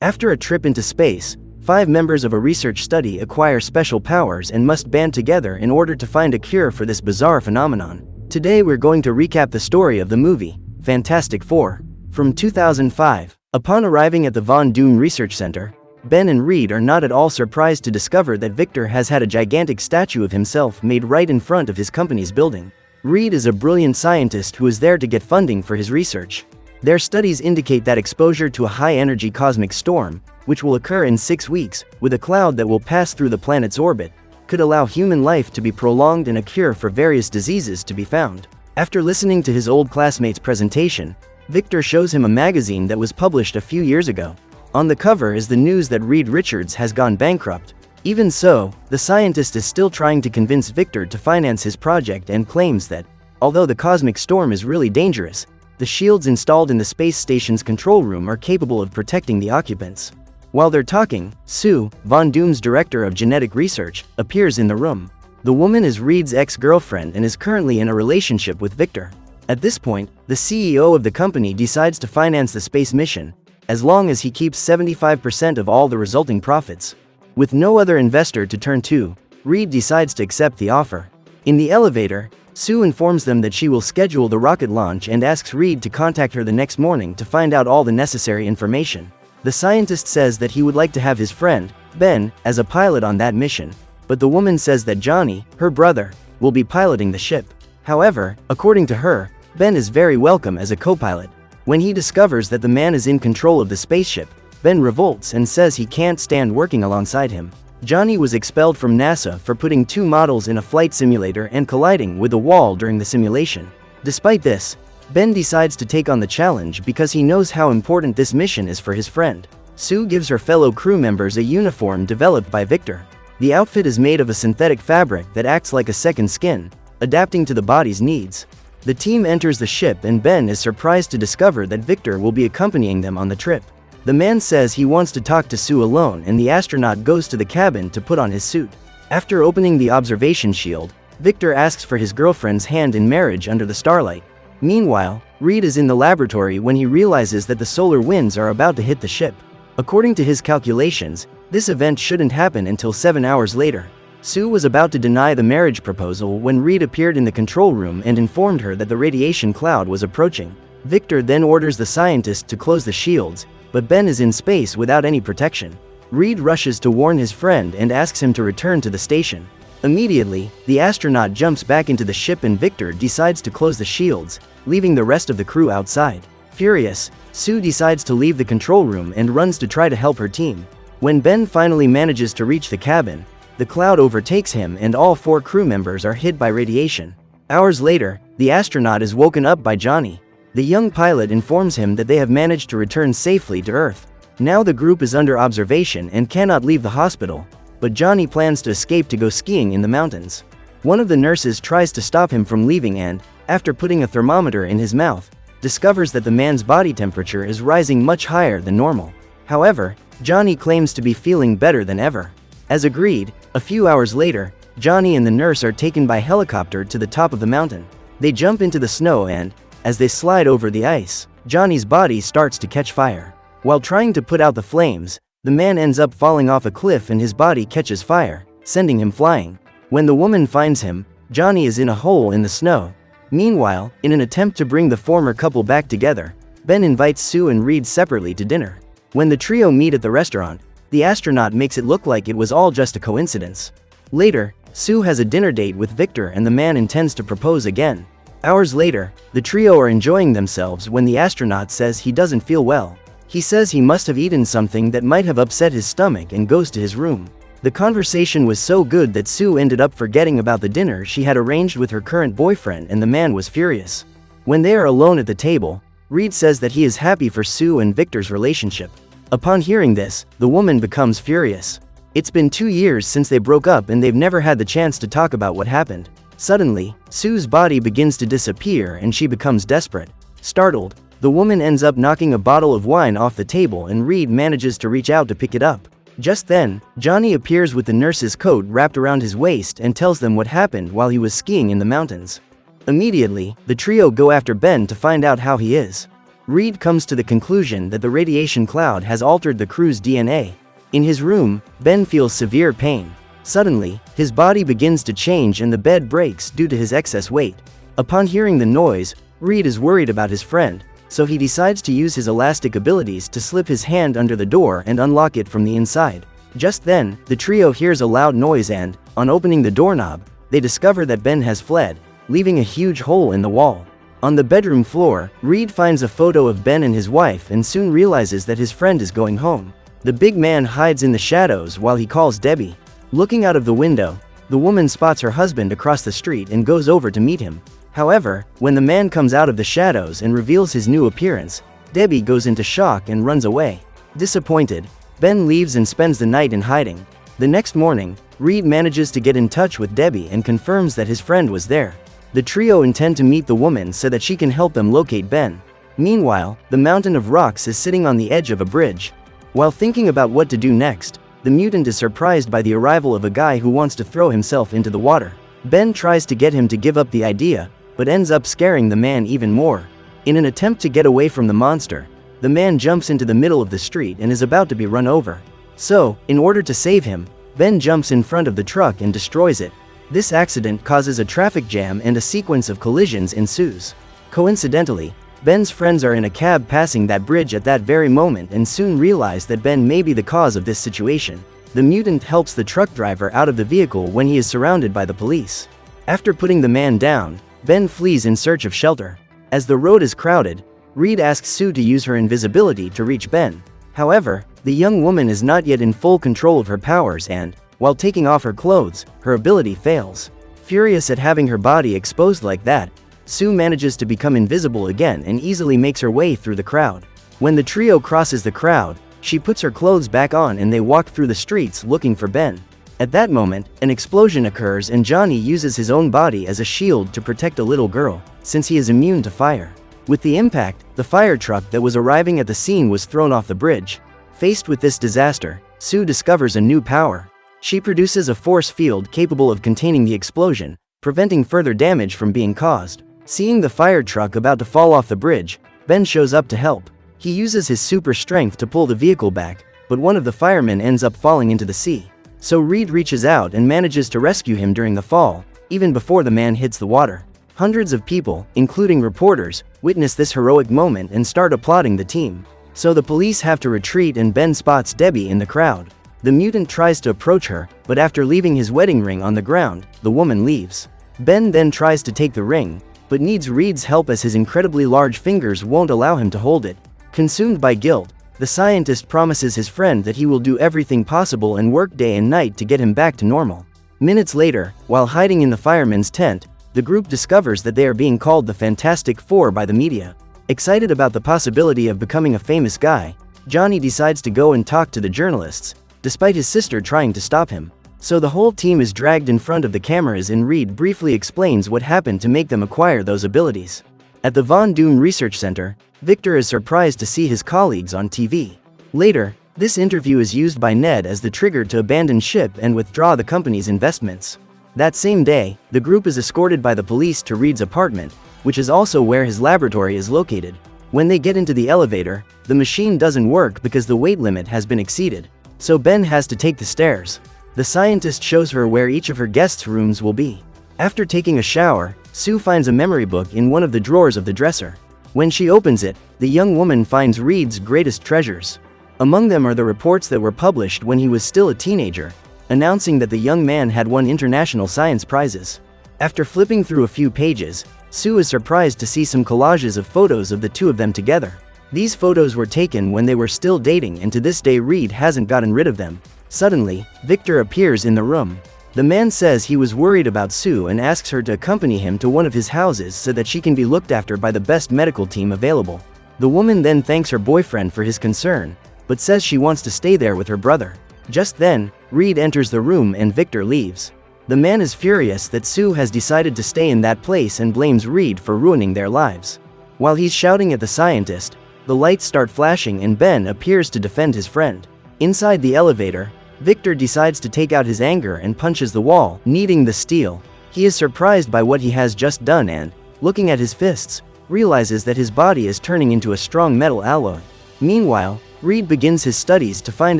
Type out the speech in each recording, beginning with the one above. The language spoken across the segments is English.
After a trip into space, 5 members of a research study acquire special powers and must band together in order to find a cure for this bizarre phenomenon. Today we're going to recap the story of the movie, Fantastic Four, from 2005. Upon arriving at the Von Doom Research Center, Ben and Reed are not at all surprised to discover that Victor has had a gigantic statue of himself made right in front of his company's building. Reed is a brilliant scientist who is there to get funding for his research. Their studies indicate that exposure to a high-energy cosmic storm, which will occur in 6 weeks, with a cloud that will pass through the planet's orbit, could allow human life to be prolonged and a cure for various diseases to be found. After listening to his old classmate's presentation, Victor shows him a magazine that was published a few years ago. On the cover is the news that Reed Richards has gone bankrupt. Even so, the scientist is still trying to convince Victor to finance his project and claims that, although the cosmic storm is really dangerous, the shields installed in the space station's control room are capable of protecting the occupants. While they're talking, Sue, Von Doom's director of genetic research, appears in the room. The woman is Reed's ex-girlfriend and is currently in a relationship with Victor. At this point, the CEO of the company decides to finance the space mission, as long as he keeps 75% of all the resulting profits. With no other investor to turn to, Reed decides to accept the offer. In the elevator, Sue informs them that she will schedule the rocket launch and asks Reed to contact her the next morning to find out all the necessary information. The scientist says that he would like to have his friend, Ben, as a pilot on that mission, but the woman says that Johnny, her brother, will be piloting the ship. However, according to her, Ben is very welcome as a co-pilot. When he discovers that the man is in control of the spaceship, Ben revolts and says he can't stand working alongside him. Johnny was expelled from NASA for putting 2 models in a flight simulator and colliding with a wall during the simulation. Despite this, Ben decides to take on the challenge because he knows how important this mission is for his friend. Sue gives her fellow crew members a uniform developed by Victor. The outfit is made of a synthetic fabric that acts like a second skin, adapting to the body's needs. The team enters the ship and Ben is surprised to discover that Victor will be accompanying them on the trip. The man says he wants to talk to Sue alone and the astronaut goes to the cabin to put on his suit. After opening the observation shield, Victor asks for his girlfriend's hand in marriage under the starlight. Meanwhile, Reed is in the laboratory when he realizes that the solar winds are about to hit the ship. According to his calculations, this event shouldn't happen until 7 hours later. Sue was about to deny the marriage proposal when Reed appeared in the control room and informed her that the radiation cloud was approaching. Victor then orders the scientist to close the shields, but Ben is in space without any protection. Reed rushes to warn his friend and asks him to return to the station. Immediately, the astronaut jumps back into the ship and Victor decides to close the shields, leaving the rest of the crew outside. Furious, Sue decides to leave the control room and runs to try to help her team. When Ben finally manages to reach the cabin, the cloud overtakes him and all 4 crew members are hit by radiation. Hours later, the astronaut is woken up by Johnny. The young pilot informs him that they have managed to return safely to Earth. Now the group is under observation and cannot leave the hospital, but Johnny plans to escape to go skiing in the mountains. One of the nurses tries to stop him from leaving and, after putting a thermometer in his mouth, discovers that the man's body temperature is rising much higher than normal. However, Johnny claims to be feeling better than ever. As agreed, a few hours later, Johnny and the nurse are taken by helicopter to the top of the mountain. They jump into the snow and, as they slide over the ice, Johnny's body starts to catch fire. While trying to put out the flames, the man ends up falling off a cliff and his body catches fire, sending him flying. When the woman finds him, Johnny is in a hole in the snow. Meanwhile, in an attempt to bring the former couple back together, Ben invites Sue and Reed separately to dinner. When the trio meet at the restaurant, the astronaut makes it look like it was all just a coincidence. Later, Sue has a dinner date with Victor and the man intends to propose again. Hours later, the trio are enjoying themselves when the astronaut says he doesn't feel well. He says he must have eaten something that might have upset his stomach and goes to his room. The conversation was so good that Sue ended up forgetting about the dinner she had arranged with her current boyfriend and the man was furious. When they are alone at the table, Reed says that he is happy for Sue and Victor's relationship. Upon hearing this, the woman becomes furious. It's been 2 years since they broke up and they've never had the chance to talk about what happened. Suddenly, Sue's body begins to disappear and she becomes desperate. Startled, the woman ends up knocking a bottle of wine off the table and Reed manages to reach out to pick it up. Just then, Johnny appears with the nurse's coat wrapped around his waist and tells them what happened while he was skiing in the mountains. Immediately, the trio go after Ben to find out how he is. Reed comes to the conclusion that the radiation cloud has altered the crew's DNA. In his room, Ben feels severe pain. Suddenly, his body begins to change and the bed breaks due to his excess weight. Upon hearing the noise, Reed is worried about his friend, so he decides to use his elastic abilities to slip his hand under the door and unlock it from the inside. Just then, the trio hears a loud noise and, on opening the doorknob, they discover that Ben has fled, leaving a huge hole in the wall. On the bedroom floor, Reed finds a photo of Ben and his wife and soon realizes that his friend is going home. The big man hides in the shadows while he calls Debbie. Looking out of the window, the woman spots her husband across the street and goes over to meet him. However, when the man comes out of the shadows and reveals his new appearance, Debbie goes into shock and runs away. Disappointed, Ben leaves and spends the night in hiding. The next morning, Reed manages to get in touch with Debbie and confirms that his friend was there. The trio intend to meet the woman so that she can help them locate Ben. Meanwhile, the mountain of rocks is sitting on the edge of a bridge. While thinking about what to do next, the mutant is surprised by the arrival of a guy who wants to throw himself into the water. Ben tries to get him to give up the idea, but ends up scaring the man even more. In an attempt to get away from the monster, the man jumps into the middle of the street and is about to be run over. So, in order to save him, Ben jumps in front of the truck and destroys it. This accident causes a traffic jam and a sequence of collisions ensues. Coincidentally, Ben's friends are in a cab passing that bridge at that very moment and soon realize that Ben may be the cause of this situation. The mutant helps the truck driver out of the vehicle when he is surrounded by the police. After putting the man down, Ben flees in search of shelter. As the road is crowded, Reed asks Sue to use her invisibility to reach Ben. However, the young woman is not yet in full control of her powers and, while taking off her clothes, her ability fails. Furious at having her body exposed like that, Sue manages to become invisible again and easily makes her way through the crowd. When the trio crosses the crowd, she puts her clothes back on and they walk through the streets looking for Ben. At that moment, an explosion occurs and Johnny uses his own body as a shield to protect a little girl, since he is immune to fire. With the impact, the fire truck that was arriving at the scene was thrown off the bridge. Faced with this disaster, Sue discovers a new power. She produces a force field capable of containing the explosion, preventing further damage from being caused. Seeing the fire truck about to fall off the bridge, Ben shows up to help. He uses his super strength to pull the vehicle back, but one of the firemen ends up falling into the sea. So Reed reaches out and manages to rescue him during the fall, even before the man hits the water. Hundreds of people, including reporters, witness this heroic moment and start applauding the team. So the police have to retreat and Ben spots Debbie in the crowd. The mutant tries to approach her, but after leaving his wedding ring on the ground, the woman leaves. Ben then tries to take the ring, but needs Reed's help as his incredibly large fingers won't allow him to hold it. Consumed by guilt, the scientist promises his friend that he will do everything possible and work day and night to get him back to normal. Minutes later, while hiding in the fireman's tent, the group discovers that they are being called the Fantastic Four by the media. Excited about the possibility of becoming a famous guy, Johnny decides to go and talk to the journalists, despite his sister trying to stop him. So the whole team is dragged in front of the cameras and Reed briefly explains what happened to make them acquire those abilities. At the Von Doom Research Center, Victor is surprised to see his colleagues on TV. Later, this interview is used by Ned as the trigger to abandon ship and withdraw the company's investments. That same day, the group is escorted by the police to Reed's apartment, which is also where his laboratory is located. When they get into the elevator, the machine doesn't work because the weight limit has been exceeded. So Ben has to take the stairs. The scientist shows her where each of her guests' rooms will be. After taking a shower, Sue finds a memory book in one of the drawers of the dresser. When she opens it, the young woman finds Reed's greatest treasures. Among them are the reports that were published when he was still a teenager, announcing that the young man had won international science prizes. After flipping through a few pages, Sue is surprised to see some collages of photos of the two of them together. These photos were taken when they were still dating and to this day Reed hasn't gotten rid of them. Suddenly, Victor appears in the room. The man says he was worried about Sue and asks her to accompany him to one of his houses so that she can be looked after by the best medical team available. The woman then thanks her boyfriend for his concern, but says she wants to stay there with her brother. Just then, Reed enters the room and Victor leaves. The man is furious that Sue has decided to stay in that place and blames Reed for ruining their lives. While he's shouting at the scientist, the lights start flashing and Ben appears to defend his friend. Inside the elevator, Victor decides to take out his anger and punches the wall, needing the steel. He is surprised by what he has just done and, looking at his fists, realizes that his body is turning into a strong metal alloy. Meanwhile, Reed begins his studies to find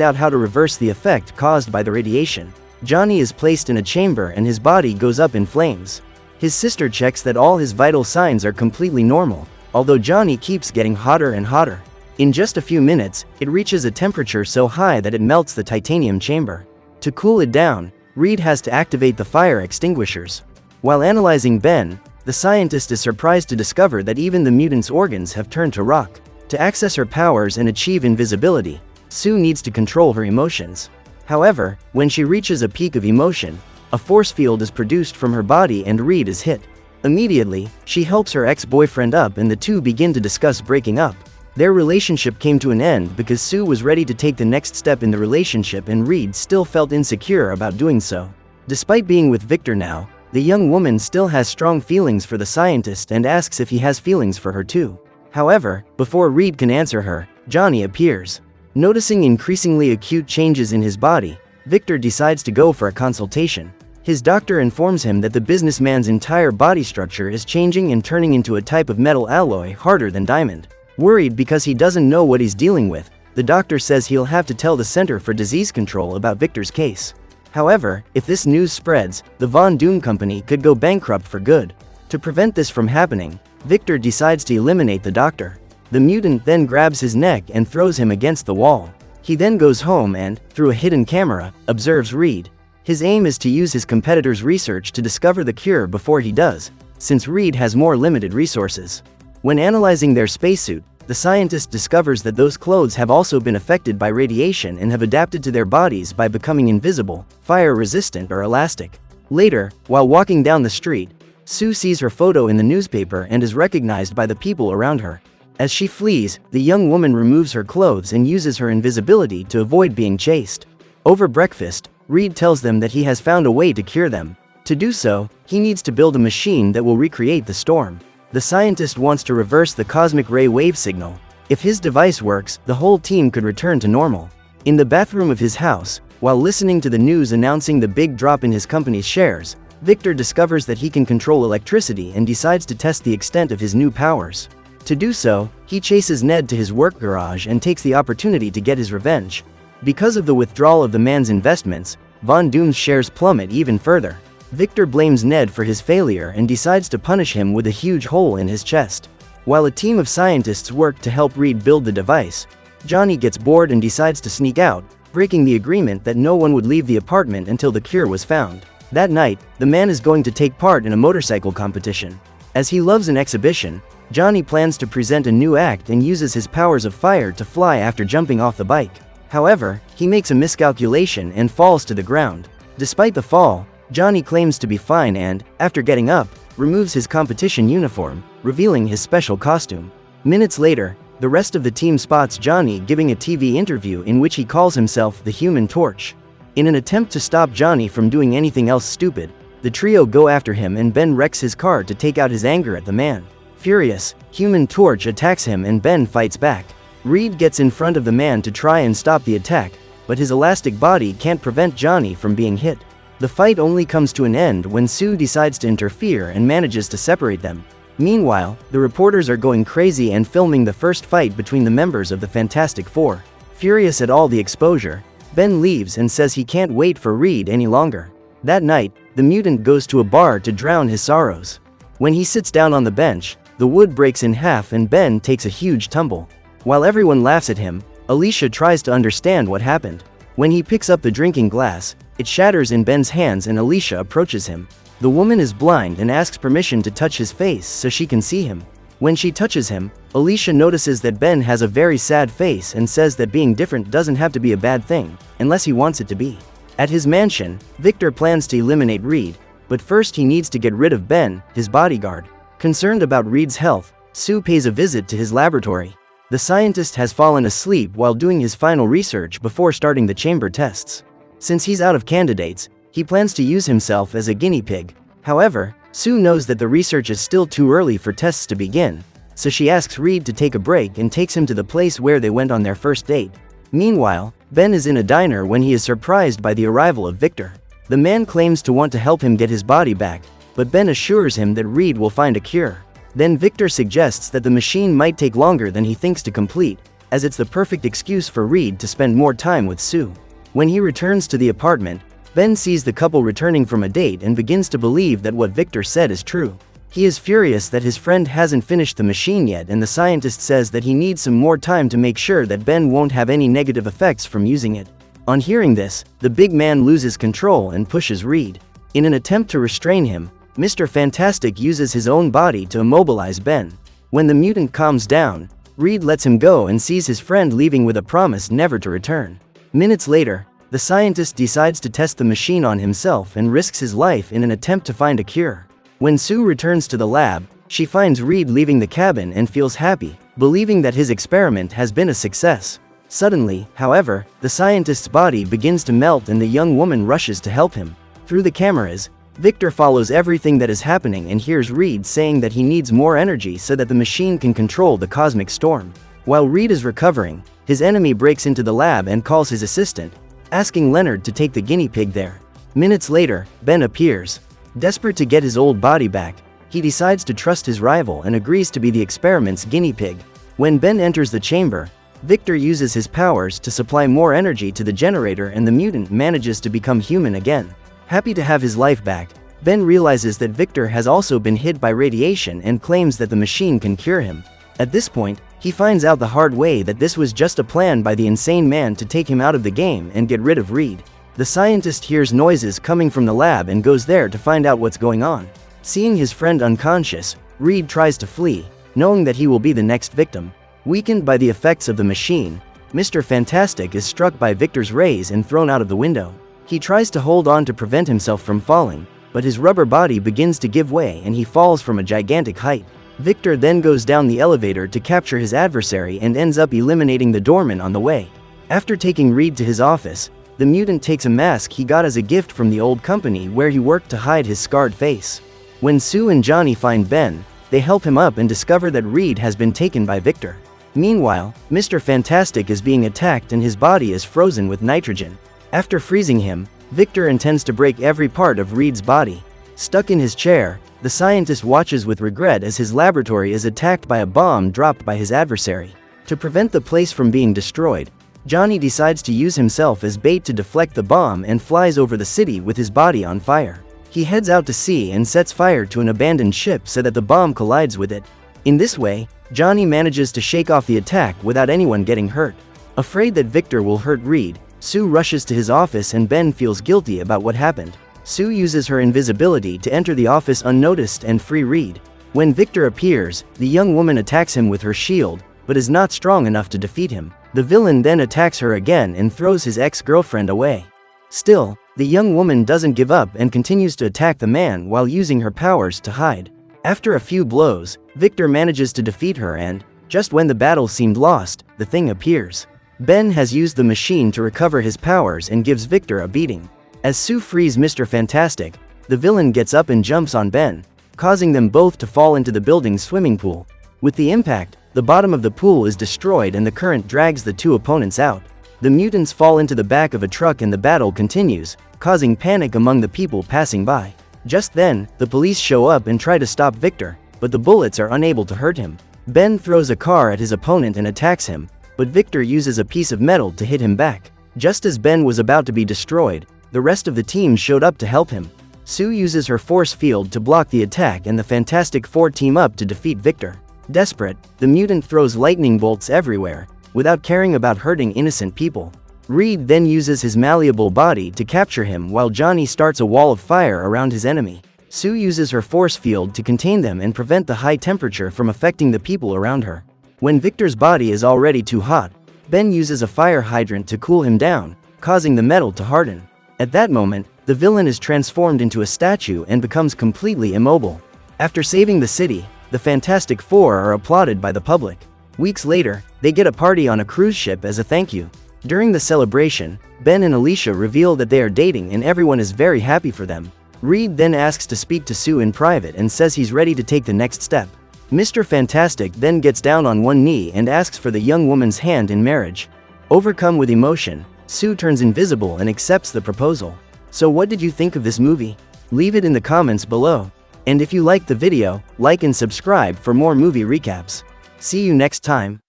out how to reverse the effect caused by the radiation. Johnny is placed in a chamber and his body goes up in flames. His sister checks that all his vital signs are completely normal, although Johnny keeps getting hotter and hotter. In just a few minutes, it reaches a temperature so high that it melts the titanium chamber. To cool it down, Reed has to activate the fire extinguishers. While analyzing Ben, the scientist is surprised to discover that even the mutant's organs have turned to rock. To access her powers and achieve invisibility, Sue needs to control her emotions. However, when she reaches a peak of emotion, a force field is produced from her body and Reed is hit. Immediately, she helps her ex-boyfriend up and the two begin to discuss breaking up. Their relationship came to an end because Sue was ready to take the next step in the relationship and Reed still felt insecure about doing so. Despite being with Victor now, the young woman still has strong feelings for the scientist and asks if he has feelings for her too. However, before Reed can answer her, Johnny appears. Noticing increasingly acute changes in his body, Victor decides to go for a consultation. His doctor informs him that the businessman's entire body structure is changing and turning into a type of metal alloy harder than diamond. Worried because he doesn't know what he's dealing with, the doctor says he'll have to tell the Center for Disease Control about Victor's case. However, if this news spreads, the Von Doom Company could go bankrupt for good. To prevent this from happening, Victor decides to eliminate the doctor. The mutant then grabs his neck and throws him against the wall. He then goes home and, through a hidden camera, observes Reed. His aim is to use his competitor's research to discover the cure before he does, since Reed has more limited resources. When analyzing their spacesuit, the scientist discovers that those clothes have also been affected by radiation and have adapted to their bodies by becoming invisible, fire-resistant or elastic. Later, while walking down the street, Sue sees her photo in the newspaper and is recognized by the people around her. As she flees, the young woman removes her clothes and uses her invisibility to avoid being chased. Over breakfast, Reed tells them that he has found a way to cure them. To do so, he needs to build a machine that will recreate the storm. The scientist wants to reverse the cosmic ray wave signal. If his device works, the whole team could return to normal. In the bathroom of his house, while listening to the news announcing the big drop in his company's shares, Victor discovers that he can control electricity and decides to test the extent of his new powers. To do so, he chases Ned to his work garage and takes the opportunity to get his revenge. Because of the withdrawal of the man's investments, Von Doom's shares plummet even further. Victor blames Ned for his failure and decides to punish him with a huge hole in his chest. While a team of scientists work to help Reed build the device, Johnny gets bored and decides to sneak out, breaking the agreement that no one would leave the apartment until the cure was found. That night, the man is going to take part in a motorcycle competition. As he loves an exhibition, Johnny plans to present a new act and uses his powers of fire to fly after jumping off the bike. However, he makes a miscalculation and falls to the ground. Despite the fall, Johnny claims to be fine and, after getting up, removes his competition uniform, revealing his special costume. Minutes later, the rest of the team spots Johnny giving a TV interview in which he calls himself the Human Torch. In an attempt to stop Johnny from doing anything else stupid, the trio go after him and Ben wrecks his car to take out his anger at the man. Furious, Human Torch attacks him and Ben fights back. Reed gets in front of the man to try and stop the attack, but his elastic body can't prevent Johnny from being hit. The fight only comes to an end when Sue decides to interfere and manages to separate them. Meanwhile, the reporters are going crazy and filming the first fight between the members of the Fantastic Four. Furious at all the exposure, Ben leaves and says he can't wait for Reed any longer. That night, the mutant goes to a bar to drown his sorrows. When he sits down on the bench, the wood breaks in half and Ben takes a huge tumble. While everyone laughs at him, Alicia tries to understand what happened. When he picks up the drinking glass, it shatters in Ben's hands and Alicia approaches him. The woman is blind and asks permission to touch his face so she can see him. When she touches him, Alicia notices that Ben has a very sad face and says that being different doesn't have to be a bad thing, unless he wants it to be. At his mansion, Victor plans to eliminate Reed, but first he needs to get rid of Ben, his bodyguard. Concerned about Reed's health, Sue pays a visit to his laboratory. The scientist has fallen asleep while doing his final research before starting the chamber tests. Since he's out of candidates, he plans to use himself as a guinea pig. However, Sue knows that the research is still too early for tests to begin, so she asks Reed to take a break and takes him to the place where they went on their first date. Meanwhile, Ben is in a diner when he is surprised by the arrival of Victor. The man claims to want to help him get his body back, but Ben assures him that Reed will find a cure. Then Victor suggests that the machine might take longer than he thinks to complete, as it's the perfect excuse for Reed to spend more time with Sue. When he returns to the apartment, Ben sees the couple returning from a date and begins to believe that what Victor said is true. He is furious that his friend hasn't finished the machine yet, and the scientist says that he needs some more time to make sure that Ben won't have any negative effects from using it. On hearing this, the big man loses control and pushes Reed. In an attempt to restrain him, Mr. Fantastic uses his own body to immobilize Ben. When the mutant calms down, Reed lets him go and sees his friend leaving with a promise never to return. Minutes later, the scientist decides to test the machine on himself and risks his life in an attempt to find a cure. When Sue returns to the lab, she finds Reed leaving the cabin and feels happy, believing that his experiment has been a success. Suddenly, however, the scientist's body begins to melt and the young woman rushes to help him. Through the cameras, Victor follows everything that is happening and hears Reed saying that he needs more energy so that the machine can control the cosmic storm. While Reed is recovering, his enemy breaks into the lab and calls his assistant, asking Leonard to take the guinea pig there. Minutes later, Ben appears. Desperate to get his old body back, he decides to trust his rival and agrees to be the experiment's guinea pig. When Ben enters the chamber, Victor uses his powers to supply more energy to the generator and the mutant manages to become human again. Happy to have his life back, Ben realizes that Victor has also been hit by radiation and claims that the machine can cure him. At this point, he finds out the hard way that this was just a plan by the insane man to take him out of the game and get rid of Reed. The scientist hears noises coming from the lab and goes there to find out what's going on. Seeing his friend unconscious, Reed tries to flee, knowing that he will be the next victim. Weakened by the effects of the machine, Mr. Fantastic is struck by Victor's rays and thrown out of the window. He tries to hold on to prevent himself from falling, but his rubber body begins to give way and he falls from a gigantic height. Victor then goes down the elevator to capture his adversary and ends up eliminating the doorman on the way. After taking Reed to his office, the mutant takes a mask he got as a gift from the old company where he worked to hide his scarred face. When Sue and Johnny find Ben, they help him up and discover that Reed has been taken by Victor. Meanwhile, Mr. Fantastic is being attacked and his body is frozen with nitrogen. After freezing him, Victor intends to break every part of Reed's body. Stuck in his chair, the scientist watches with regret as his laboratory is attacked by a bomb dropped by his adversary. To prevent the place from being destroyed, Johnny decides to use himself as bait to deflect the bomb and flies over the city with his body on fire. He heads out to sea and sets fire to an abandoned ship so that the bomb collides with it. In this way, Johnny manages to shake off the attack without anyone getting hurt. Afraid that Victor will hurt Reed, Sue rushes to his office and Ben feels guilty about what happened. Sue uses her invisibility to enter the office unnoticed and free Reed. When Victor appears, the young woman attacks him with her shield, but is not strong enough to defeat him. The villain then attacks her again and throws his ex-girlfriend away. Still, the young woman doesn't give up and continues to attack the man while using her powers to hide. After a few blows, Victor manages to defeat her and, just when the battle seemed lost, the thing appears. Ben has used the machine to recover his powers and gives Victor a beating. As Sue frees Mr. Fantastic, the villain gets up and jumps on Ben, causing them both to fall into the building's swimming pool. With the impact, the bottom of the pool is destroyed and the current drags the two opponents out. The mutants fall into the back of a truck and the battle continues, causing panic among the people passing by. Just then, the police show up and try to stop Victor, but the bullets are unable to hurt him. Ben throws a car at his opponent and attacks him, but Victor uses a piece of metal to hit him back. Just as Ben was about to be destroyed, the rest of the team showed up to help him. Sue uses her force field to block the attack and the Fantastic Four team up to defeat Victor. Desperate, the mutant throws lightning bolts everywhere, without caring about hurting innocent people. Reed then uses his malleable body to capture him while Johnny starts a wall of fire around his enemy. Sue uses her force field to contain them and prevent the high temperature from affecting the people around her. When Victor's body is already too hot, Ben uses a fire hydrant to cool him down, causing the metal to harden. At that moment, the villain is transformed into a statue and becomes completely immobile. After saving the city, the Fantastic Four are applauded by the public. Weeks later, they get a party on a cruise ship as a thank you. During the celebration, Ben and Alicia reveal that they are dating and everyone is very happy for them. Reed then asks to speak to Sue in private and says he's ready to take the next step. Mr. Fantastic then gets down on one knee and asks for the young woman's hand in marriage. Overcome with emotion, Sue turns invisible and accepts the proposal. So what did you think of this movie? Leave it in the comments below. And if you liked the video, like and subscribe for more movie recaps. See you next time.